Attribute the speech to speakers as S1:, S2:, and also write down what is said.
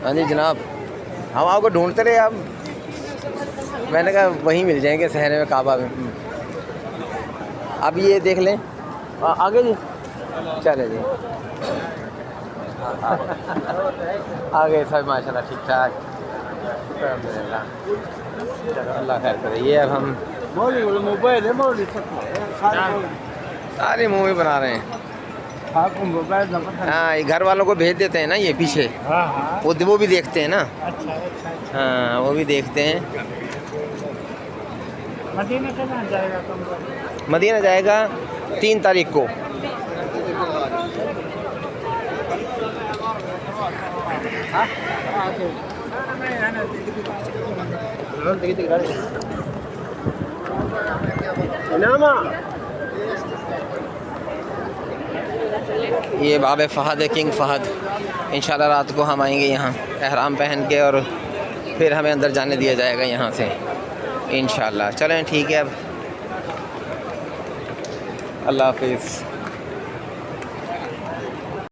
S1: हाँ जी जनाब, हम आपको ढूंढते रहे आप, मैंने कहा वहीं मिल जाएंगे शहर में काबा में। अब ये देख लें आगे जी, चले जी आगे सब माशाल्लाह ठीक ठाक, अल्हम्दुलिल्लाह। चलो अल्लाह खैर करे। ये अब हम सारी मूवी बना रहे हैं। हाँ ये घर वालों को भेज देते हैं ना, ये पीछे वो भी देखते हैं ना।
S2: अच्छा।
S1: हाँ वो भी देखते हैं।
S2: मदीना कहाँ जाएगा तुम?
S1: मदीना जाएगा 3 तारीख को। ये बाब फ़हद है, किंग फ़हद। इंशाल्लाह रात को हम आएंगे यहाँ एहराम पहन के, और फिर हमें अंदर जाने दिया जाएगा यहाँ से इंशाल्लाह। चलें ठीक है, अब अल्लाह हाफिज़।